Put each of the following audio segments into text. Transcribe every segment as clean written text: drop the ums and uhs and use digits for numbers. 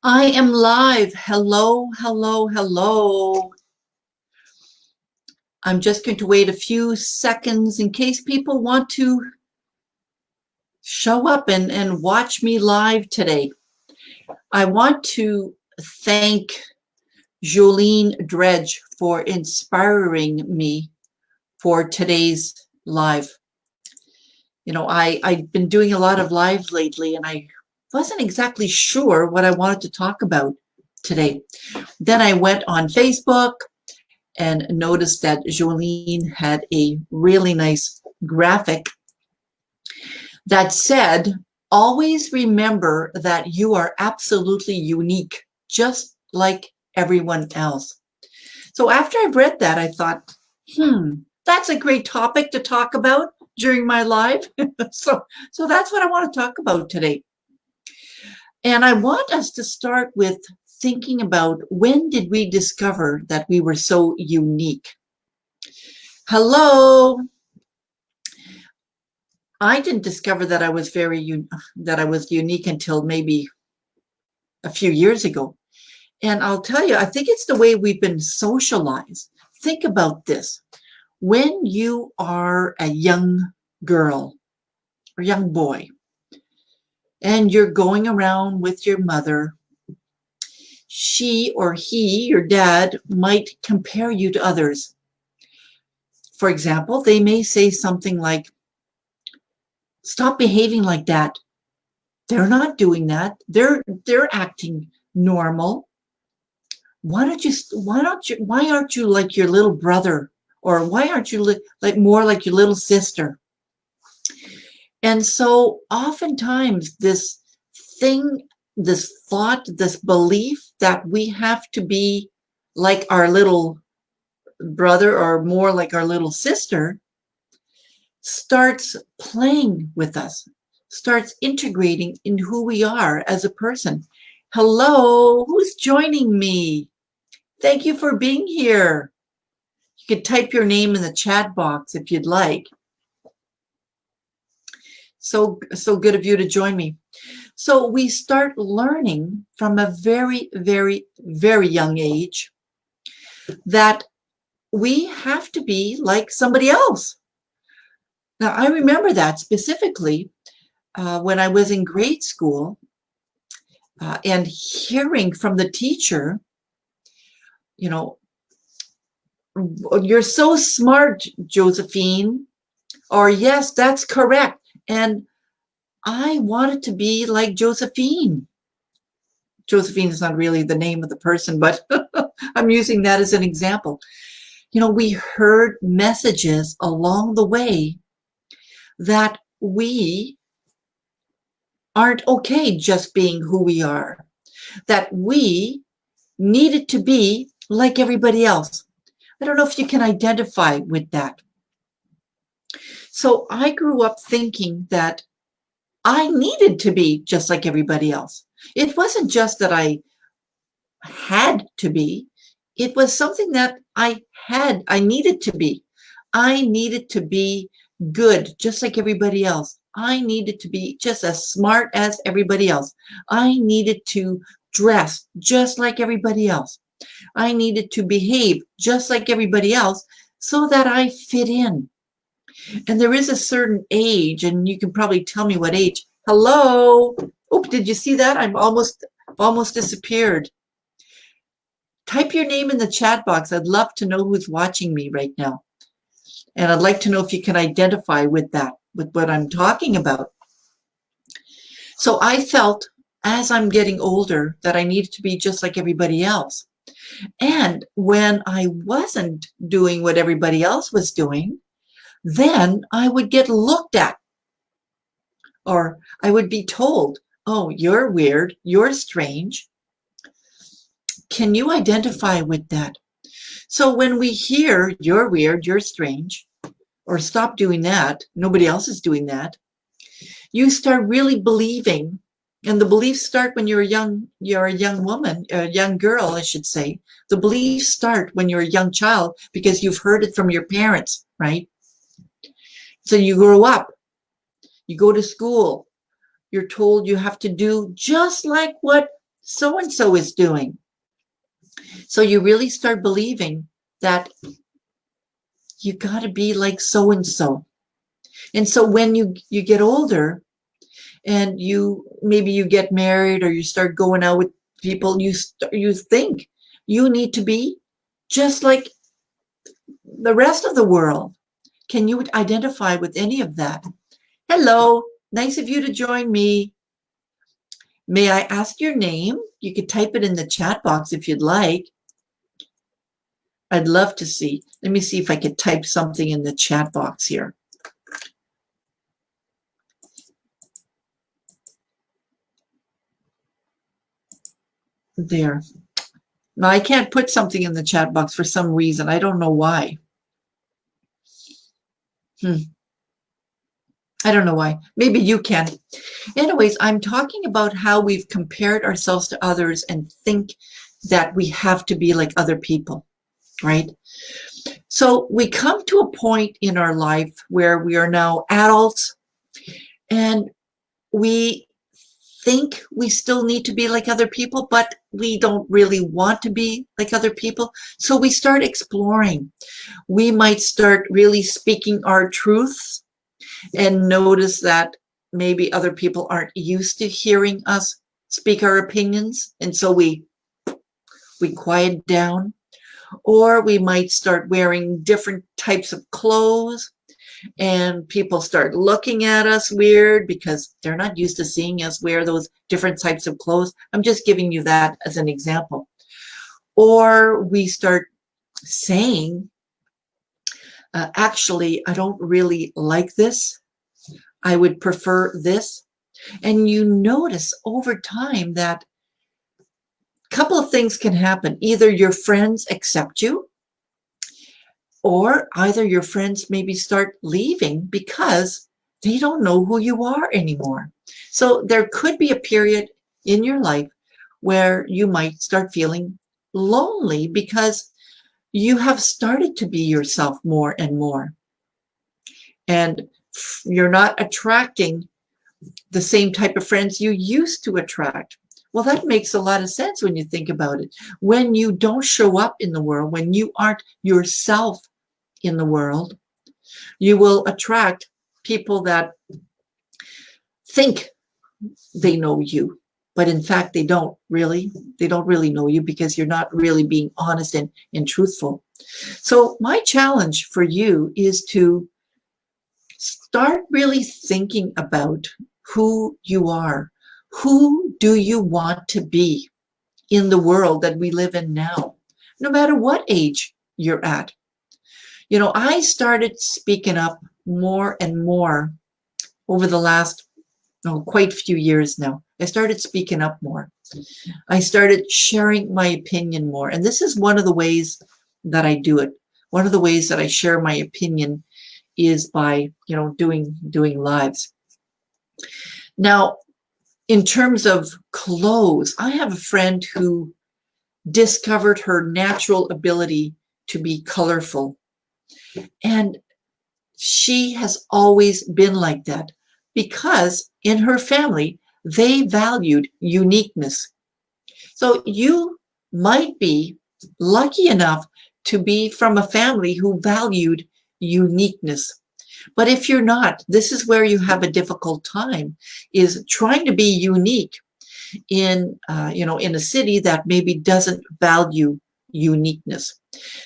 I am live. Hello, hello, hello. I'm just going to wait a few seconds in case people want to show up and watch me live today. I want to thank Jolene Dredge for inspiring me for today's live. I've been doing a lot of lives lately and I wasn't exactly sure what I wanted to talk about today. Then I went on Facebook and noticed that Jolene had a really nice graphic that said, always remember that you are absolutely unique, just like everyone else. So after I read that, I thought, that's a great topic to talk about during my live. So that's what I want to talk about today. And I want us to start with thinking about, when did we discover that we were so unique? Hello. I didn't discover that I was unique until maybe a few years ago. And I'll tell you, I think it's the way we've been socialized. Think about this. When you are a young girl or young boy and you're going around with your mother, she or he, your dad, might compare you to others. For example, they may say something like, stop behaving like that. They're not doing that. They're acting normal. Why aren't you like your little brother? Or why aren't you like more like your little sister? And so oftentimes this thought, this belief that we have to be like our little brother or more like our little sister starts playing with us, starts integrating in who we are as a person. Hello, who's joining me? Thank you for being here. You could type your name in the chat box if you'd like. So good of you to join me. So we start learning from a very, very, very young age that we have to be like somebody else. Now, I remember that specifically when I was in grade school and hearing from the teacher, you're so smart, Josephine, or yes, that's correct. And I wanted to be like Josephine. Josephine is not really the name of the person, but I'm using that as an example. We heard messages along the way that we aren't okay just being who we are, that we needed to be like everybody else. I don't know if you can identify with that. So I grew up thinking that I needed to be just like everybody else. It wasn't just that I had to be. It was something that I needed to be. I needed to be good, just like everybody else. I needed to be just as smart as everybody else. I needed to dress just like everybody else. I needed to behave just like everybody else so that I fit in. And there is a certain age, and you can probably tell me what age. Hello. Oh, did you see that? I'm almost disappeared. Type your name in the chat box. I'd love to know who's watching me right now. And I'd like to know if you can identify with that, with what I'm talking about. So I felt as I'm getting older that I needed to be just like everybody else. And when I wasn't doing what everybody else was doing, then I would get looked at, or I would be told, oh, you're weird, you're strange. Can you identify with that? So when we hear you're weird, you're strange, or stop doing that, nobody else is doing that, you start really believing, and the beliefs start when you're a young woman, a young girl, I should say. The beliefs start when you're a young child because you've heard it from your parents, right? So you grow up, you go to school, you're told you have to do just like what so-and-so is doing. So you really start believing that you got to be like so-and-so. And so when you get older and maybe you get married or you start going out with people, you think you need to be just like the rest of the world. Can you identify with any of that? Hello, nice of you to join me. May I ask your name? You could type it in the chat box if you'd like. I'd love to see. Let me see if I could type something in the chat box here. There. Now, I can't put something in the chat box for some reason. I don't know why. I don't know why. Maybe you can. Anyways, I'm talking about how we've compared ourselves to others and think that we have to be like other people, right? So we come to a point in our life where we are now adults and we think we still need to be like other people, but we don't really want to be like other people. So we start exploring. We might start really speaking our truths and notice that maybe other people aren't used to hearing us speak our opinions. And so we quiet down, or we might start wearing different types of clothes and people start looking at us weird because they're not used to seeing us wear those different types of clothes. I'm just giving you that as an example. Or we start saying, actually, I don't really like this. I would prefer this. And you notice over time that a couple of things can happen. Either your friends accept you, or either your friends maybe start leaving because they don't know who you are anymore. So there could be a period in your life where you might start feeling lonely because you have started to be yourself more and more. And you're not attracting the same type of friends you used to attract. Well, that makes a lot of sense when you think about it. When you don't show up in the world, when you aren't yourself in the world, you will attract people that think they know you, but in fact, they don't really. They don't really know you because you're not really being honest and truthful. So my challenge for you is to start really thinking about who you are. Who do you want to be in the world that we live in now, no matter what age you're at? You know, I started speaking up more and more over the last quite a few years now. I started speaking up more. I started sharing my opinion more. And this is one of the ways that I do it. One of the ways that I share my opinion is by, doing lives. Now, in terms of clothes, I have a friend who discovered her natural ability to be colorful. And she has always been like that because in her family, they valued uniqueness. So you might be lucky enough to be from a family who valued uniqueness. But if you're not, this is where you have a difficult time, is trying to be unique in, in a city that maybe doesn't value uniqueness.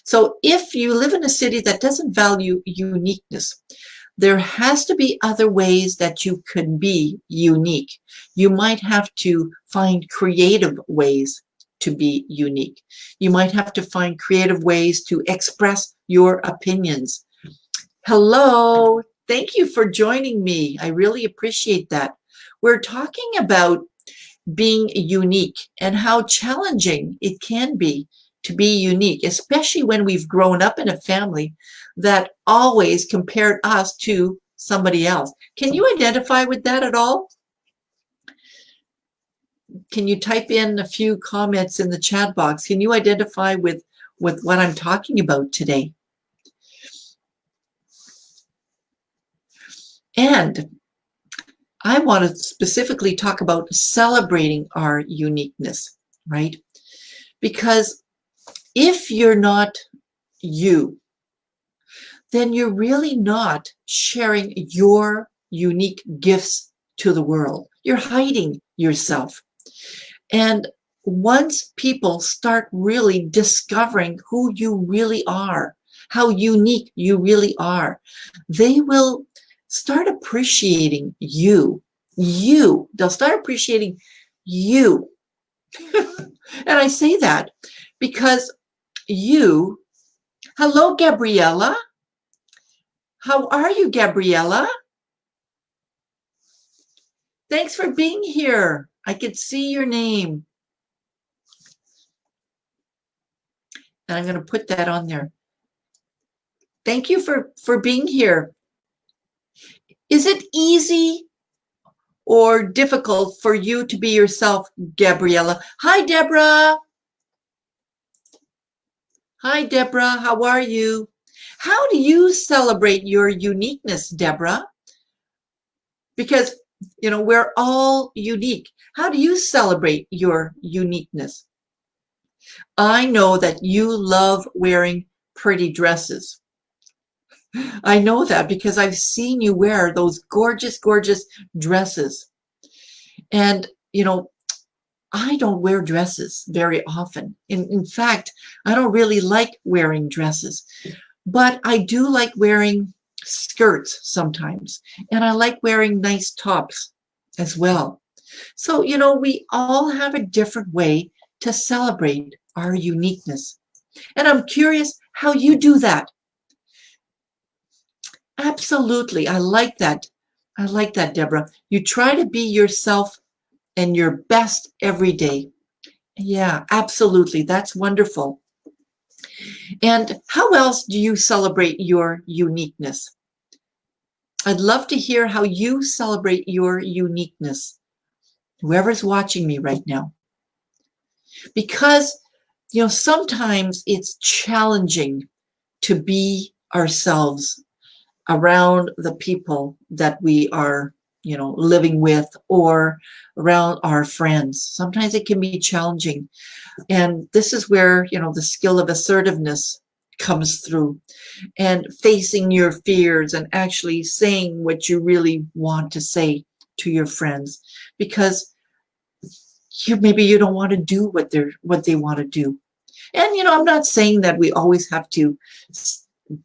So if you live in a city that doesn't value uniqueness, there has to be other ways that you can be unique. You might have to find creative ways to be unique. You might have to find creative ways to express your opinions. Hello, thank you for joining me. I really appreciate that. We're talking about being unique and how challenging it can be to be unique, especially when we've grown up in a family that always compared us to somebody else. Can you identify with that at all? Can you type in a few comments in the chat box? Can you identify with what I'm talking about today? And I want to specifically talk about celebrating our uniqueness, right? Because if you're not you, then you're really not sharing your unique gifts to the world. You're hiding yourself. And once people start really discovering who you really are, how unique you really are, they will start appreciating you. They'll start appreciating you. And I say that because you, hello, Gabriella. How are you, Gabriella? Thanks for being here. I could see your name. And I'm going to put that on there. Thank you for being here. Is it easy or difficult for you to be yourself, Gabriella? Hi, Deborah. Hi, Deborah. How are you? How do you celebrate your uniqueness, Deborah? Because, you know, we're all unique. How do you celebrate your uniqueness? I know that you love wearing pretty dresses. I know that because I've seen you wear those gorgeous, gorgeous dresses. And, you know, I don't wear dresses very often. In fact, I don't really like wearing dresses, but I do like wearing skirts sometimes. And I like wearing nice tops as well. So, you know, we all have a different way to celebrate our uniqueness. And I'm curious how you do that. Absolutely. I like that. I like that, Deborah. You try to be yourself and your best every day. Yeah, absolutely. That's wonderful. And how else do you celebrate your uniqueness? I'd love to hear how you celebrate your uniqueness, whoever's watching me right now. Because, you know, sometimes it's challenging to be ourselves around the people that we are, you know, living with or around our friends. Sometimes it can be challenging. And this is where, you know, the skill of assertiveness comes through, and facing your fears and actually saying what you really want to say to your friends, because maybe you don't want to do what they want to do. And, you know, I'm not saying that we always have to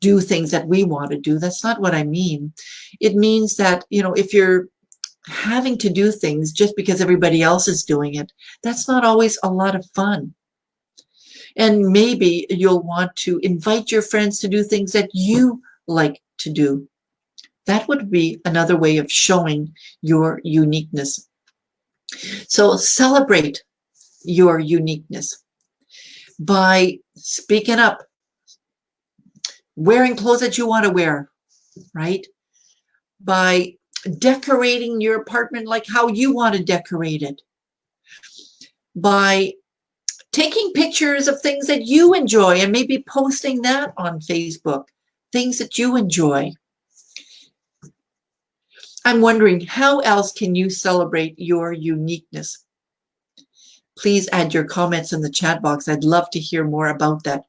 do things that we want to do. That's not what I mean. It means that, you know, if you're having to do things just because everybody else is doing it, that's not always a lot of fun. And maybe you'll want to invite your friends to do things that you like to do. That would be another way of showing your uniqueness. So celebrate your uniqueness by speaking up, wearing clothes that you want to wear, right? By decorating your apartment like how you want to decorate it. By taking pictures of things that you enjoy and maybe posting that on Facebook, things that you enjoy. I'm wondering, how else can you celebrate your uniqueness? Please add your comments in the chat box. I'd love to hear more about that.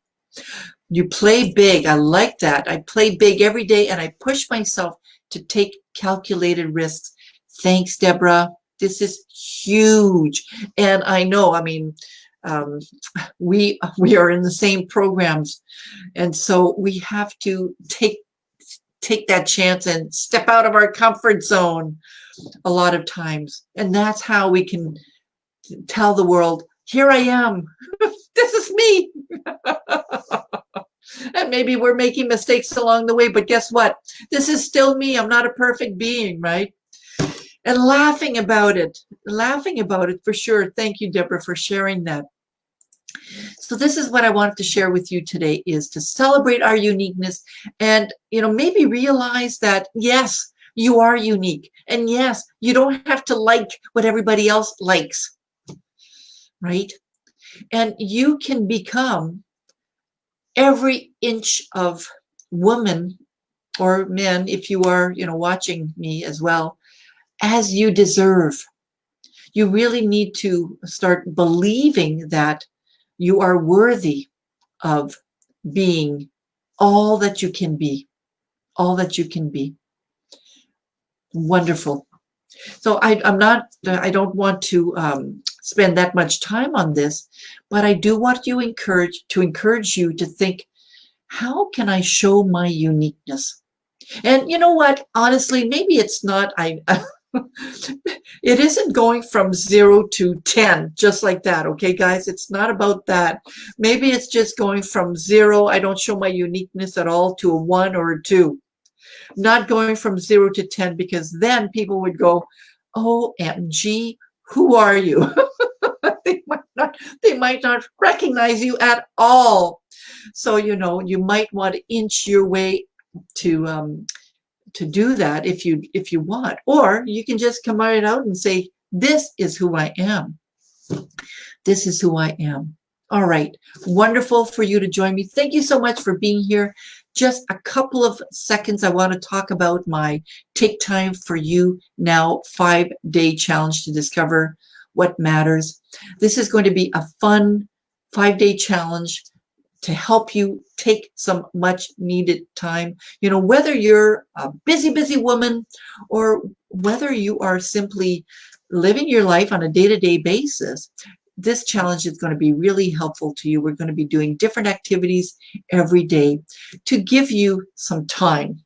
You play big. I like that. I play big every day and I push myself to take calculated risks. Thanks, Deborah. This is huge. And I know, I mean, we are in the same programs. And so we have to take that chance and step out of our comfort zone a lot of times. And that's how we can tell the world, here I am. This is me. And maybe we're making mistakes along the way, but guess what? This is still me. I'm not a perfect being, right? And laughing about it for sure. Thank you, Deborah, for sharing that. So this is what I wanted to share with you today, is to celebrate our uniqueness and, you know, maybe realize that, yes, you are unique. And yes, you don't have to like what everybody else likes, right? And you can become every inch of woman or men, if you are, you know, watching me as well, as you deserve. You really need to start believing that you are worthy of being all that you can be, all that you can be. Wonderful. So I don't want to spend that much time on this, but I do want to encourage you to think, how can I show my uniqueness? And you know what? Honestly, maybe it's not, it isn't going from 0 to 10, just like that. Okay, guys, it's not about that. Maybe it's just going from 0, I don't show my uniqueness at all, to a 1 or a 2. Not going from 0 to 10, because then people would go, OMG, who are you? they they might not recognize you at all. So, you might want to inch your way to do that if you want, or you can just come right out and say, this is who I am. This is who I am. All right. Wonderful for you to join me. Thank you so much for being here. Just a couple of seconds, I want to talk about my Take Time for You Now 5-day challenge to discover what matters. This is going to be a fun 5-day challenge to help you take some much needed time. Whether you're a busy woman, or whether you are simply living your life on a day-to-day basis, this challenge is going to be really helpful to you. We're going to be doing different activities every day to give you some time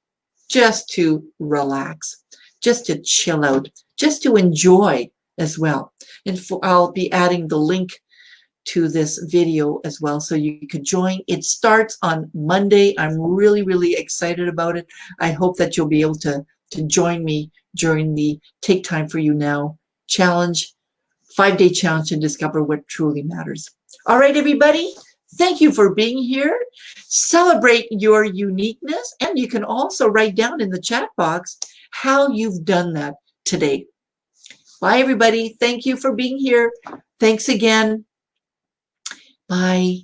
just to relax, just to chill out, just to enjoy as well. And I'll be adding the link to this video as well, so you could join. It starts on Monday. I'm really excited about it. I hope that you'll be able to join me during the Take Time for You Now challenge, 5-day challenge to discover what truly matters. All right, everybody, thank you for being here. Celebrate your uniqueness, and you can also write down in the chat box how you've done that today. Bye, everybody. Thank you for being here. Thanks again. Bye.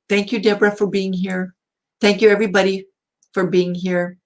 Thank you, Deborah, for being here. Thank you, everybody, for being here.